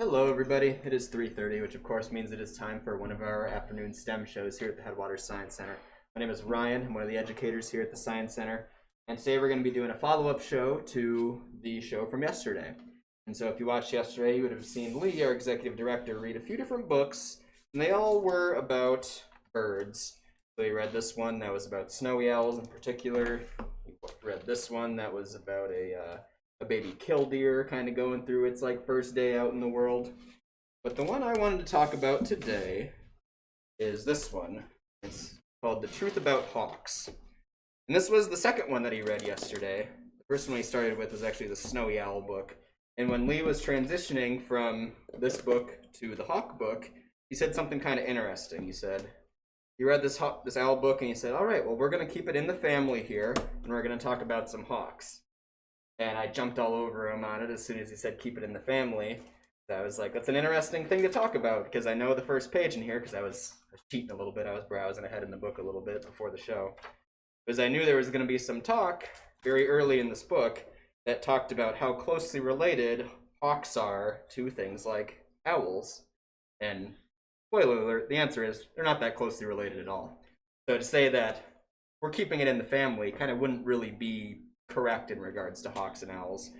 Hello everybody, it is 3:30, which of course means it is time for one of our afternoon STEM shows here at the Headwaters Science Center. My name is Ryan, I'm one of the educators here at the Science Center, and today we're going to be doing a follow-up show to the show from yesterday. And so if you watched yesterday, you would have seen Lee, our executive director, read a few different books, and they all were about birds. So he read this one that was about snowy owls in particular. He read this one that was about a baby killdeer kind of going through its like first day out in the world. But the one I wanted to talk about today is this one. It's called The Truth About Hawks. And this was the second one that he read yesterday. The first one he started with was actually the Snowy Owl book. And when Lee was transitioning from this book to the hawk book, he said something kind of interesting. He said, he read this owl book and he said, all right, well, we're going to keep it in the family here, and we're going to talk about some hawks. And I jumped all over him on it as soon as he said keep it in the family. So I was like, that's an interesting thing to talk about, because I know the first page in here, because I was cheating a little bit. I was browsing ahead in the book a little bit before the show. Because I knew there was going to be some talk very early in this book that talked about how closely related hawks are to things like owls. And spoiler alert, the answer is they're not that closely related at all. So to say that we're keeping it in the family kind of wouldn't really be correct in regards to hawks and owls.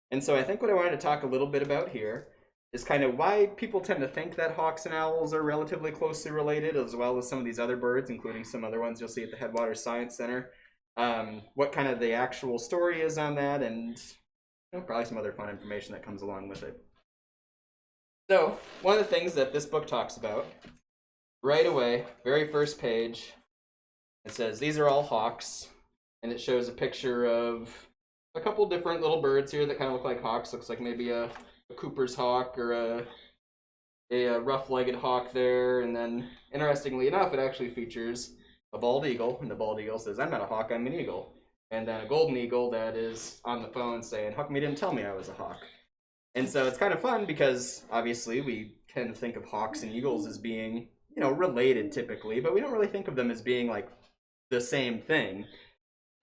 And so I think what I wanted to talk a little bit about here is kind of why people tend to think that hawks and owls are relatively closely related, as well as some of these other birds, including some other ones you'll see at the Headwaters Science Center. What kind of the actual story is on that, and probably some other fun information that comes along with it. So one of the things that this book talks about, right away, very first page, it says, these are all hawks. And it shows a picture of a couple different little birds here that kind of look like hawks. Looks like maybe a Cooper's hawk or a rough-legged hawk there. And then, interestingly enough, it actually features a bald eagle. And the bald eagle says, I'm not a hawk, I'm an eagle. And then a golden eagle that is on the phone saying, how come you didn't tell me I was a hawk? And so it's kind of fun because, obviously, we tend to think of hawks and eagles as being, related typically. But we don't really think of them as being, like, the same thing.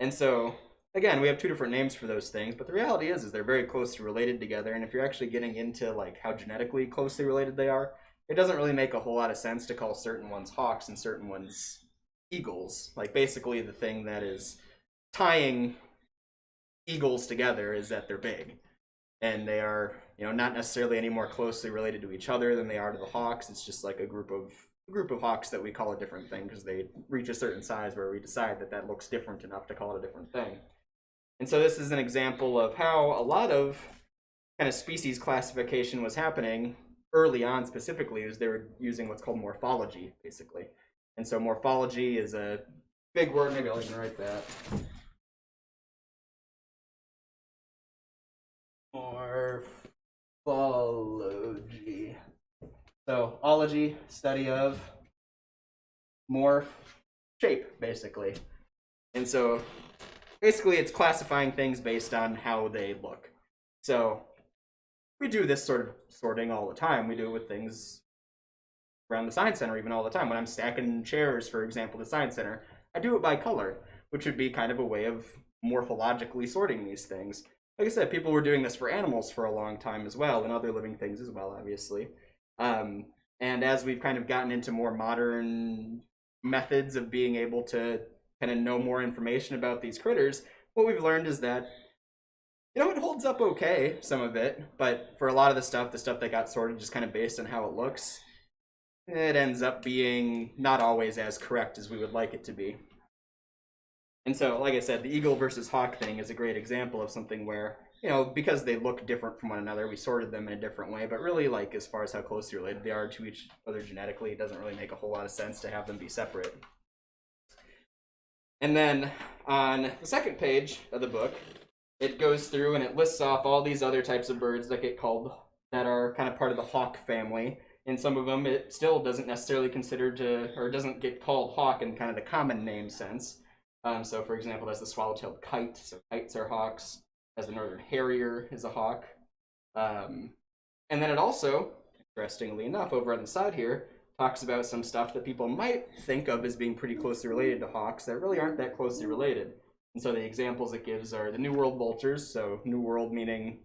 And so, again, we have two different names for those things, but the reality is they're very closely related together. And if you're actually getting into like how genetically closely related they are, it doesn't really make a whole lot of sense to call certain ones hawks and certain ones eagles. Like basically the thing that is tying eagles together is that they're big. And they are, not necessarily any more closely related to each other than they are to the hawks. It's just like a group of hawks that we call a different thing because they reach a certain size where we decide that that looks different enough to call it a different thing. And so this is an example of how a lot of kind of species classification was happening early on specifically, as they were using what's called morphology, basically. And so morphology is a big word. Maybe I'll even write that. Morphology. So, ology, study of morph, shape, basically. And so, basically, it's classifying things based on how they look. So, we do this sort of sorting all the time. We do it with things around the Science Center even all the time. When I'm stacking chairs, for example, at the Science Center, I do it by color, which would be kind of a way of morphologically sorting these things. Like I said, people were doing this for animals for a long time as well, and other living things as well, obviously. And as we've kind of gotten into more modern methods of being able to kind of know more information about these critters, what we've learned is that, it holds up okay, some of it, but for a lot of the stuff that got sorted just kind of based on how it looks, it ends up being not always as correct as we would like it to be. And so, like I said, the eagle versus hawk thing is a great example of something where, because they look different from one another, we sorted them in a different way. But really, like, as far as how closely related they are to each other genetically, it doesn't really make a whole lot of sense to have them be separate. And then on the second page of the book, it goes through and it lists off all these other types of birds that get called, that are kind of part of the hawk family. And some of them, it still doesn't necessarily doesn't get called hawk in kind of the common name sense. So, for example, there's the swallow-tailed kite. So kites are hawks. As the northern harrier is a hawk. And then it also, interestingly enough, over on the side here, talks about some stuff that people might think of as being pretty closely related to hawks that really aren't that closely related. And so the examples it gives are the New World vultures. So New World meaning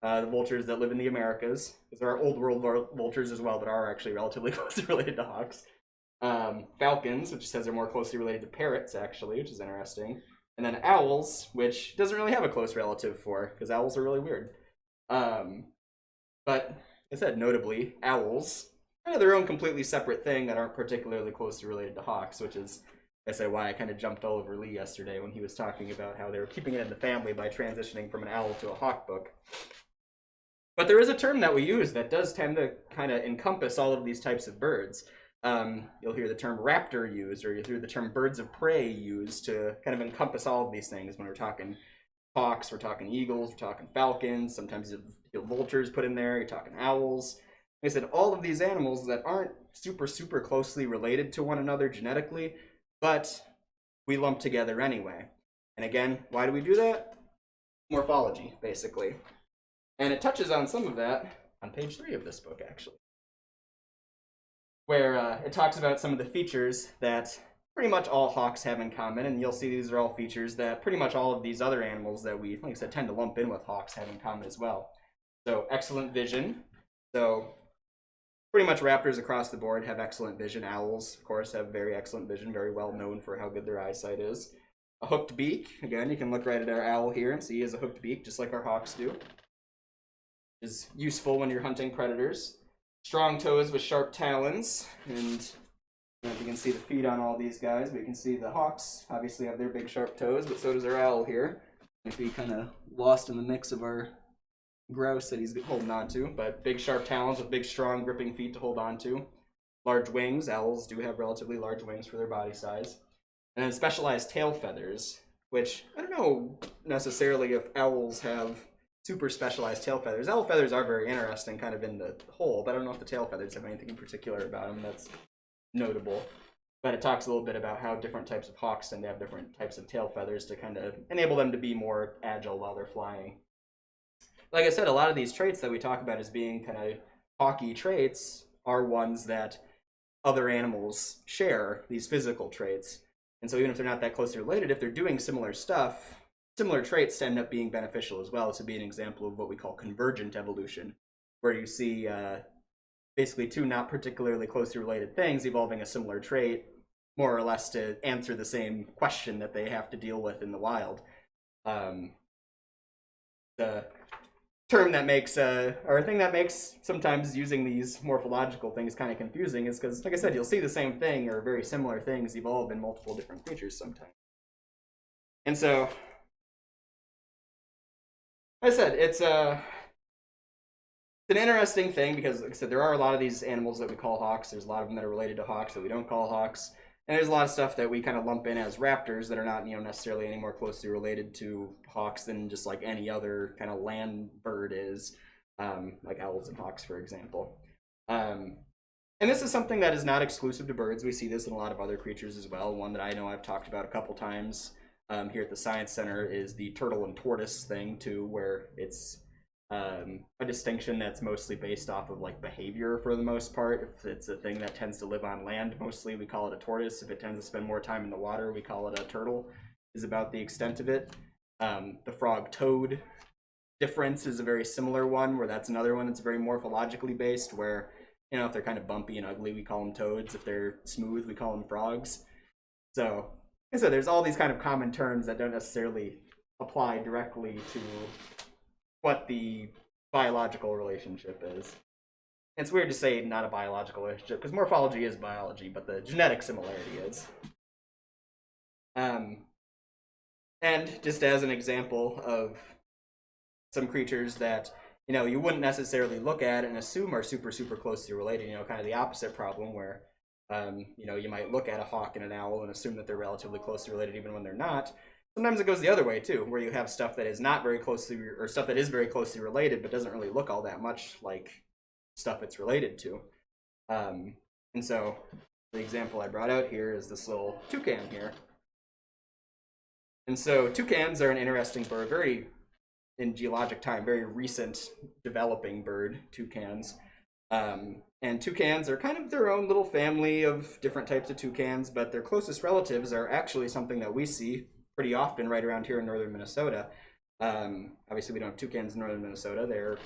the vultures that live in the Americas, because there are old world vultures as well that are actually relatively closely related to hawks. Falcons, which says they're more closely related to parrots, actually, which is interesting. And then owls, which doesn't really have a close relative for, because owls are really weird. But, like I said, notably, owls are their own completely separate thing that aren't particularly closely related to hawks, which is, I say, why I kind of jumped all over Lee yesterday when he was talking about how they were keeping it in the family by transitioning from an owl to a hawk book. But there is a term that we use that does tend to kind of encompass all of these types of birds. You'll hear the term raptor used, or you'll hear the term birds of prey used to kind of encompass all of these things when we're talking hawks, we're talking eagles, we're talking falcons, sometimes you'll vultures put in there, you're talking owls. Like I said, all of these animals that aren't super closely related to one another genetically, but we lump together anyway. And again, why do we do that? Morphology, basically. And it touches on some of that on page 3 of this book, actually, where it talks about some of the features that pretty much all hawks have in common, and you'll see these are all features that pretty much all of these other animals that we, like I said, tend to lump in with hawks have in common as well. So excellent vision. So pretty much raptors across the board have excellent vision. Owls, of course, have very excellent vision, very well known for how good their eyesight is. A hooked beak. Again, you can look right at our owl here and see he has a hooked beak, just like our hawks do. Is useful when you're hunting predators. Strong toes with sharp talons, and you can see the feet on all these guys, but you can see the hawks obviously have their big sharp toes, but so does our owl here. Might be kind of lost in the mix of our grouse that he's holding on to, but big sharp talons with big strong gripping feet to hold on to. Large wings. Owls do have relatively large wings for their body size. And then specialized tail feathers, which I don't know necessarily if owls have super specialized tail feathers. Owl feathers are very interesting kind of in the whole, but I don't know if the tail feathers have anything in particular about them that's notable. But it talks a little bit about how different types of hawks tend to have different types of tail feathers to kind of enable them to be more agile while they're flying. Like I said, a lot of these traits that we talk about as being kind of hawky traits are ones that other animals share, these physical traits. And so even if they're not that closely related, if they're doing similar stuff, similar traits end up being beneficial as well. To be an example of what we call convergent evolution, where you see basically two not particularly closely related things evolving a similar trait, more or less to answer the same question that they have to deal with in the wild. The term that makes, or a thing that makes sometimes using these morphological things kind of confusing is because, like I said, you'll see the same thing or very similar things evolve in multiple different creatures sometimes. And so, like I said, it's an interesting thing because, like I said, there are a lot of these animals that we call hawks. There's a lot of them that are related to hawks that we don't call hawks. And there's a lot of stuff that we kind of lump in as raptors that are not, necessarily any more closely related to hawks than just like any other kind of land bird is, like owls and hawks, for example. And this is something that is not exclusive to birds. We see this in a lot of other creatures as well. One that I know I've talked about a couple times here at the Science Center is the turtle and tortoise thing too, where it's a distinction that's mostly based off of like behavior for the most part. If it's a thing that tends to live on land, mostly we call it a tortoise. If it tends to spend more time in the water, we call it a turtle, is about the extent of it. The frog toad difference is a very similar one, where that's another one that's very morphologically based, where if they're kind of bumpy and ugly, we call them toads. If they're smooth, we call them frogs. So there's all these kind of common terms that don't necessarily apply directly to what the biological relationship is. It's weird to say not a biological relationship, because morphology is biology, but the genetic similarity is. And just as an example of some creatures that you wouldn't necessarily look at and assume are super closely related, kind of the opposite problem where you might look at a hawk and an owl and assume that they're relatively closely related even when they're not. Sometimes it goes the other way too, where you have stuff that is not very closely, or stuff that is very closely related but doesn't really look all that much like stuff it's related to. And so the example I brought out here is this little toucan here. And so toucans are an interesting bird, very, in geologic time, very recent developing bird, toucans. And toucans are kind of their own little family of different types of toucans, but their closest relatives are actually something that we see pretty often right around here in northern Minnesota. Obviously, we don't have toucans in northern Minnesota. They're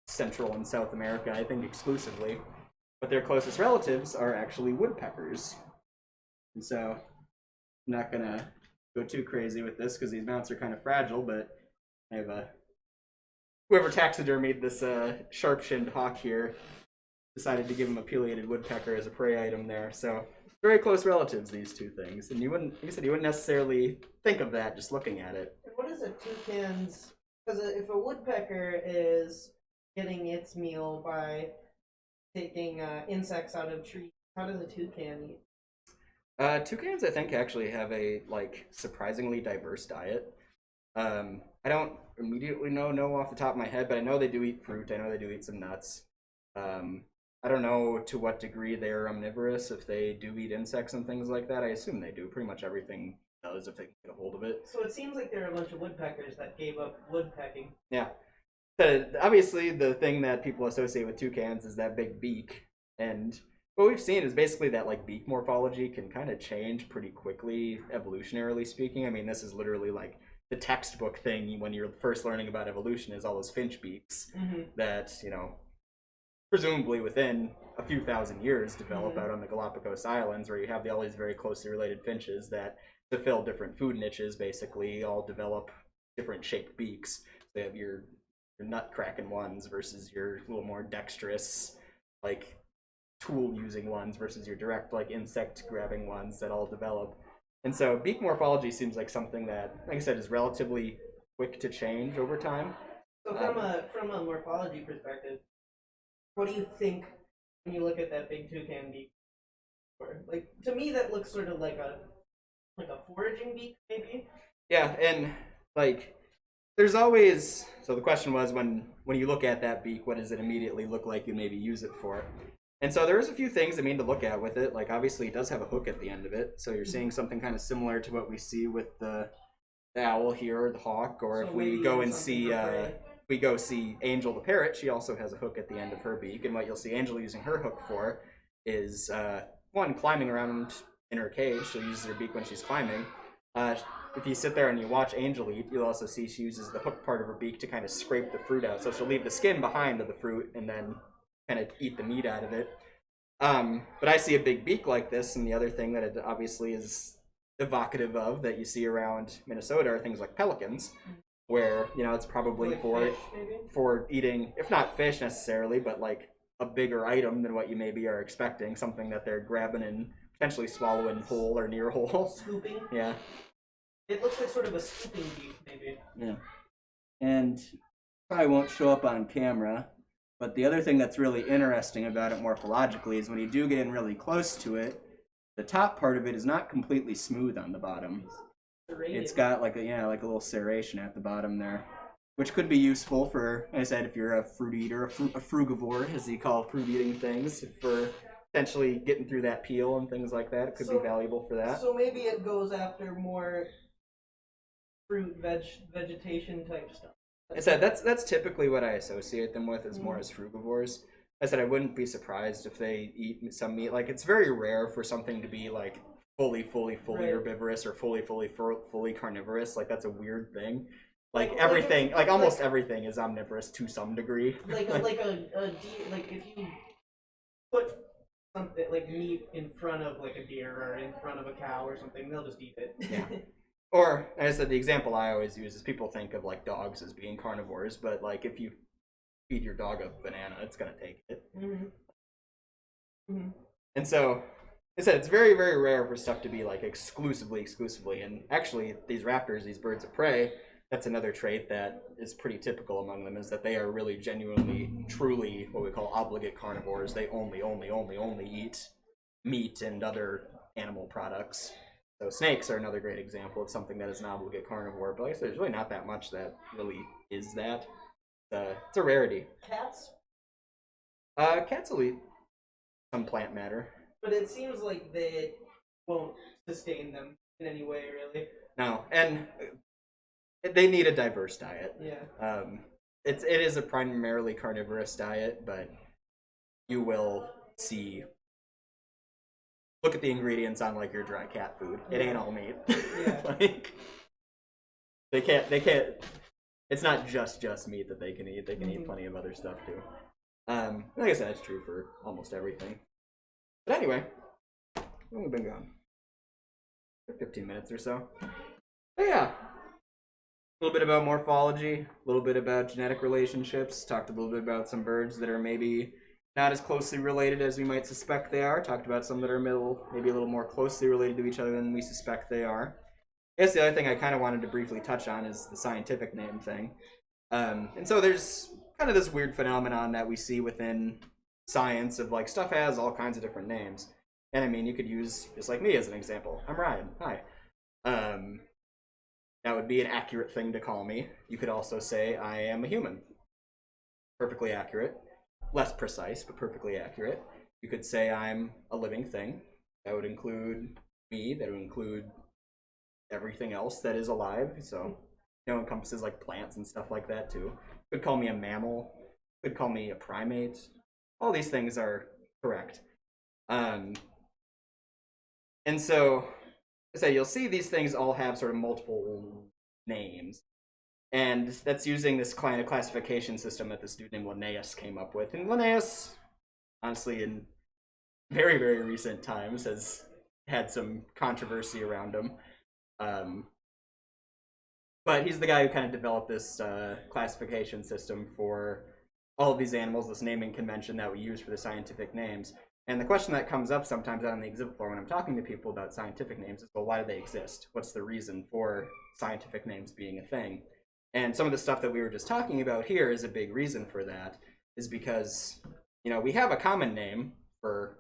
Central and South America, I think, exclusively. But their closest relatives are actually woodpeckers. And so I'm not going to go too crazy with this because these mounts are kind of fragile, but I have a... Whoever taxidermied this sharp-shinned hawk here decided to give him a pileated woodpecker as a prey item there. So very close relatives, these two things. And you wouldn't, like I said, you wouldn't necessarily think of that just looking at it. And what is a toucan's? Because if a woodpecker is getting its meal by taking insects out of trees, how does a toucan eat? Toucans, I think, actually have a surprisingly diverse diet. I don't immediately know off the top of my head, but I know they do eat fruit. I know they do eat some nuts. I don't know to what degree they're omnivorous, if they do eat insects and things like that. I assume they do. Pretty much everything does if they can get a hold of it. So it seems like there are a bunch of woodpeckers that gave up woodpecking. Yeah. Obviously, the thing that people associate with toucans is that big beak. And what we've seen is basically that beak morphology can kind of change pretty quickly, evolutionarily speaking. I mean, this is literally the textbook thing when you're first learning about evolution is all those finch beaks that, presumably within a few thousand years develop out on the Galapagos Islands, where you have all these very closely related finches that to fill different food niches basically all develop different shaped beaks. So you have your nut cracking ones versus your little more dexterous tool using ones versus your direct insect grabbing ones that all develop. And so beak morphology seems like something that, like I said, is relatively quick to change over time. So from a morphology perspective, what do you think when you look at that big toucan beak? To me, that looks sort of like a foraging beak, maybe. Yeah, and there's always, so the question was when you look at that beak, what does it immediately look like you maybe use it for? And so there's a few things to look at with it. Obviously it does have a hook at the end of it, so you're seeing something kind of similar to what we see with the owl here, or the hawk, or so if we go and see see Angel the parrot, she also has a hook at the end of her beak, and what you'll see Angel using her hook for is one, climbing around in her cage. She'll use her beak when she's climbing. If you sit there and you watch Angel eat, you'll also see she uses the hook part of her beak to kind of scrape the fruit out. So she'll leave the skin behind of the fruit and then kind of eat the meat out of it. But I see a big beak like this, and the other thing that it obviously is evocative of that you see around Minnesota are things like pelicans, where it's probably for eating, if not fish necessarily, but a bigger item than what you maybe are expecting, something that they're grabbing and potentially swallowing whole or near whole. Scooping? Yeah. It looks like sort of a scooping beak, maybe. Yeah. And probably won't show up on camera, but the other thing that's really interesting about it morphologically is when you do get in really close to it, the top part of it is not completely smooth on the bottom. It's got like a little serration at the bottom there, which could be useful for, like I said, if you're a fruit eater, a frugivore, as you call fruit eating things, for potentially getting through that peel and things like that. It could be valuable for that. So maybe it goes after more fruit, vegetation type stuff. I said that's typically what I associate them with, is more as frugivores. I said I wouldn't be surprised if they eat some meat. It's very rare for something to be fully herbivorous or fully carnivorous. That's a weird thing. Everything, almost everything is omnivorous to some degree. A deer, if you put something meat in front of a deer or in front of a cow or something, they'll just eat it. Yeah. Or, as I said, the example I always use is people think of dogs as being carnivores, but if you feed your dog a banana, it's gonna take it. And so, I said it's very, very rare for stuff to be exclusively, and actually these raptors, these birds of prey, that's another trait that is pretty typical among them, is that they are really genuinely, truly what we call obligate carnivores. They only eat meat and other animal products. So snakes are another great example of something that is an obligate carnivore, but like I said, there's really not that much that really is that. It's a rarity. Cats? Cats will eat some plant matter. But it seems like they won't sustain them in any way, really. No, and they need a diverse diet. Yeah. It is a primarily carnivorous diet, but you will see. Look at the ingredients on your dry cat food. It ain't all meat. Yeah. They can't. It's not just meat that they can eat. They can eat plenty of other stuff too. Like I said, it's true for almost everything. But anyway, we've been gone for 15 minutes or so. But yeah, a little bit about morphology, a little bit about genetic relationships. Talked a little bit about some birds that are maybe not as closely related as we might suspect they are. Talked about some that are maybe a little more closely related to each other than we suspect they are. I guess the other thing I kind of wanted to briefly touch on is the scientific name thing. And so there's kind of this weird phenomenon that we see within science of like stuff has all kinds of different names. And I mean, you could use just like me as an example. I'm Ryan. Hi. That would be an accurate thing to call me. You could also say I am a human. Perfectly accurate. Less precise, but perfectly accurate. You could say I'm a living thing. That would include me. That would include everything else that is alive. So, encompasses like plants and stuff like that too. Could call me a mammal. Could call me a primate. All these things are correct. And so you'll see these things all have sort of multiple names. And that's using this kind of classification system that this dude named Linnaeus came up with. And Linnaeus, honestly, in very, very recent times, has had some controversy around him. But he's the guy who kind of developed this classification system for all of these animals, this naming convention that we use for the scientific names. And the question that comes up sometimes out on the exhibit floor when I'm talking to people about scientific names is, well, why do they exist? What's the reason for scientific names being a thing? And some of the stuff that we were just talking about here is a big reason for that, is because, we have a common name for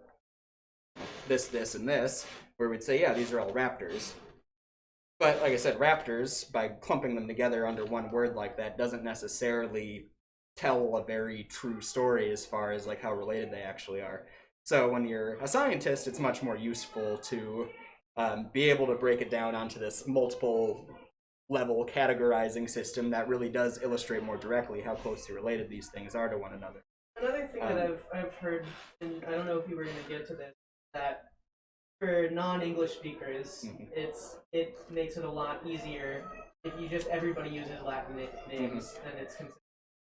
this, this, and this, where we'd say, yeah, these are all raptors. But like I said, raptors, by clumping them together under one word like that, doesn't necessarily tell a very true story as far as like how related they actually are. So when you're a scientist, it's much more useful to be able to break it down onto this multiple level categorizing system that really does illustrate more directly how closely related these things are to one another. Another thing that I've heard, and I don't know if you were going to get to this, that for non-English speakers, it makes it a lot easier if you just everybody uses Latin names, and it's consistent.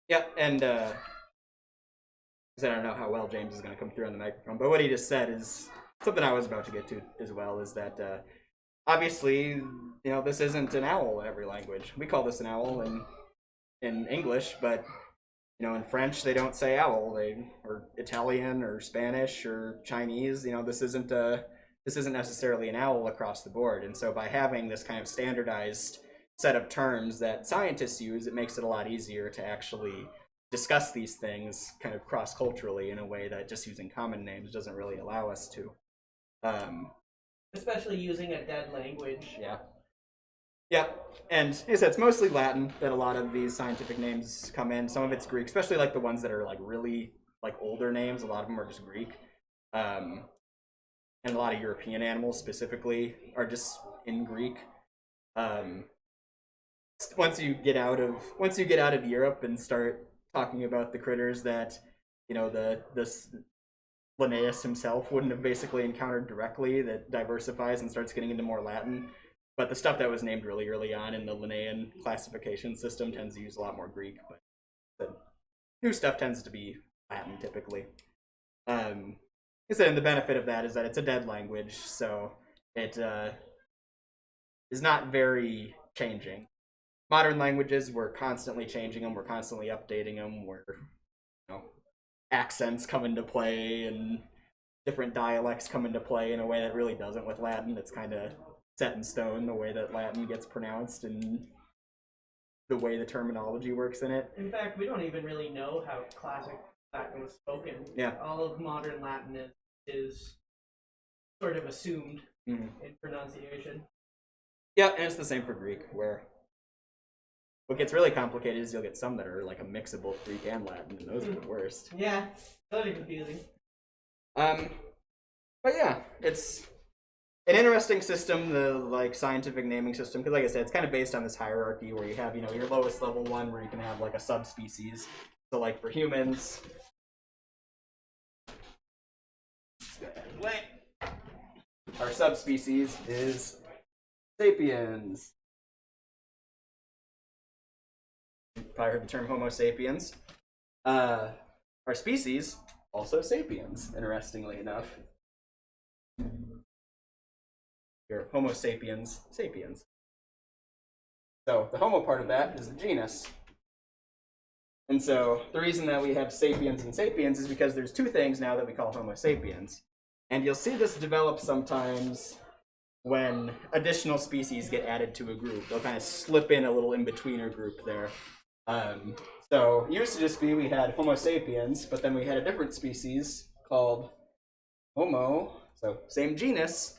Yeah, and I don't know how well James is going to come through on the microphone, but what he just said is something I was about to get to as well, is that obviously, this isn't an owl in every language. We call this an owl in English, but in French they don't say owl, or Italian or Spanish or Chinese. This isn't necessarily an owl across the board. And so by having this kind of standardized set of terms that scientists use, it makes it a lot easier to actually discuss these things kind of cross-culturally in a way that just using common names doesn't really allow us to. Especially using a dead language. Yeah, and like I said, it's mostly Latin that a lot of these scientific names come in. Some of it's Greek, especially like the ones that are like really like older names. A lot of them are just Greek. And a lot of European animals specifically are just in Greek. Once you get out of Europe and start talking about the critters that this Linnaeus himself wouldn't have basically encountered directly, that diversifies and starts getting into more Latin. But the stuff that was named really early on in the Linnaean classification system tends to use a lot more Greek, but the new stuff tends to be Latin typically. And the benefit of that is that it's a dead language, so it is not very changing. Modern languages, we're constantly changing them, we're constantly updating them, where accents come into play and different dialects come into play in a way that really doesn't with Latin. It's kind of set in stone the way that Latin gets pronounced and the way the terminology works in it. In fact, we don't even really know how classic Latin was spoken. Yeah. All of modern Latin is sort of assumed in pronunciation. Yeah, and it's the same for Greek, where what gets really complicated is you'll get some that are like a mix of both Greek and Latin, and those are the worst. Yeah, those are confusing. But yeah, it's an interesting system, the like scientific naming system, because like I said, it's kind of based on this hierarchy where you have, your lowest level one where you can have like a subspecies. So like for humans, our subspecies is sapiens. You've probably heard the term Homo sapiens. Our species, also sapiens, interestingly enough. Your Homo sapiens sapiens. So the Homo part of that is the genus. And so the reason that we have sapiens and sapiens is because there's two things now that we call Homo sapiens. And you'll see this develop sometimes when additional species get added to a group. They'll kind of slip in a little in-betweener group there. So it used to just be we had Homo sapiens, but then we had a different species called Homo, so same genus,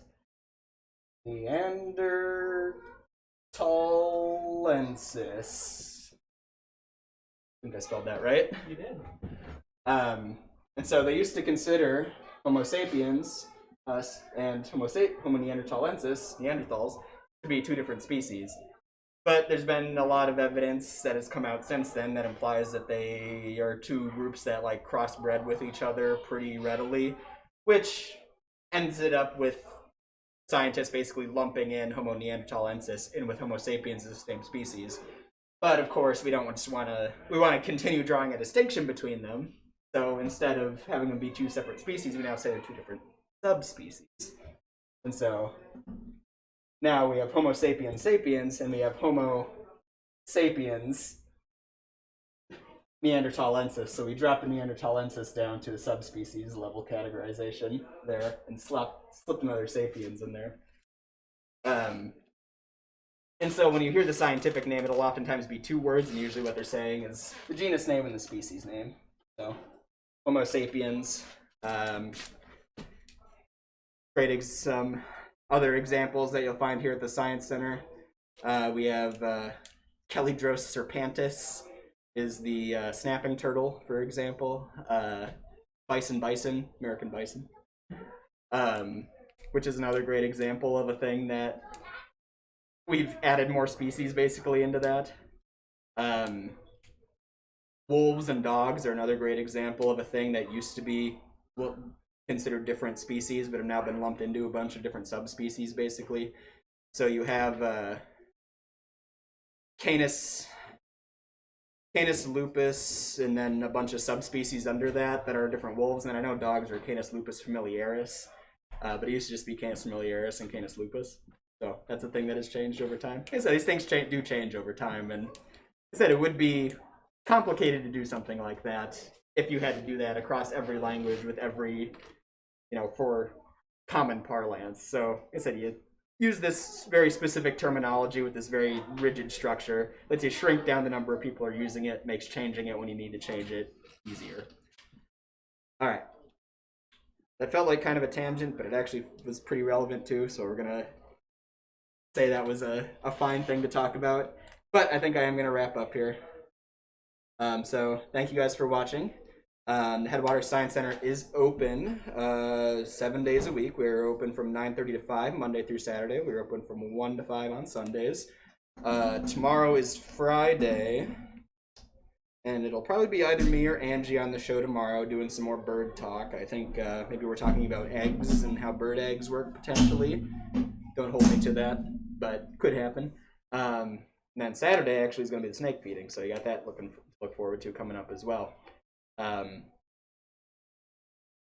Neanderthalensis. I think I spelled that right. You did. And so they used to consider Homo sapiens, us, and Homo neanderthalensis, Neanderthals, to be two different species. But there's been a lot of evidence that has come out since then that implies that they are two groups that like crossbred with each other pretty readily, which ends it up with scientists basically lumping in Homo neanderthalensis in with Homo sapiens as the same species. But of course, we don't just want to. We want to continue drawing a distinction between them. So instead of having them be two separate species, we now say they're two different subspecies. And so now we have Homo sapiens sapiens, and we have Homo sapiens neanderthalensis. So we drop the neanderthalensis down to the subspecies level categorization there, and slipped another sapiens in there. And so when you hear the scientific name, it'll oftentimes be two words, and usually what they're saying is the genus name and the species name. So Homo sapiens. Some other examples that you'll find here at the Science Center. We have Calidros serpantis is the snapping turtle, for example. Bison, American bison, which is another great example of a thing that we've added more species basically into that. Wolves and dogs are another great example of a thing that used to be considered different species, but have now been lumped into a bunch of different subspecies basically. So you have Canis lupus, and then a bunch of subspecies under that are different wolves. And I know dogs are Canis lupus familiaris, but it used to just be Canis familiaris and Canis lupus. So that's a thing that has changed over time. Like I said, these things do change over time, and like I said, it would be complicated to do something like that if you had to do that across every language with every, for common parlance. So like I said, you use this very specific terminology with this very rigid structure. Lets you shrink down the number of people who are using it, makes changing it when you need to change it easier. All right. That felt like kind of a tangent, but it actually was pretty relevant too, so we're going to say that was a fine thing to talk about. But I think I am going to wrap up here. So thank you guys for watching. The Headwaters Science Center is open 7 days a week. We're open from 9:30 to 5, Monday through Saturday. We're open from 1 to 5 on Sundays. Tomorrow is Friday, and it'll probably be either me or Angie on the show tomorrow doing some more bird talk. I think maybe we're talking about eggs and how bird eggs work potentially. Don't hold me to that, but could happen. And then Saturday actually is going to be the snake feeding, so you got that look forward to coming up as well.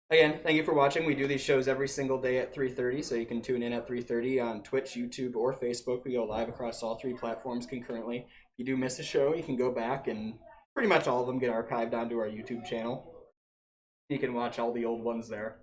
Again, thank you for watching. We do these shows every single day at 3:30, so you can tune in at 3:30 on Twitch, YouTube, or Facebook. We go live across all three platforms concurrently. If you do miss a show, you can go back, and pretty much all of them get archived onto our YouTube channel. You can watch all the old ones there.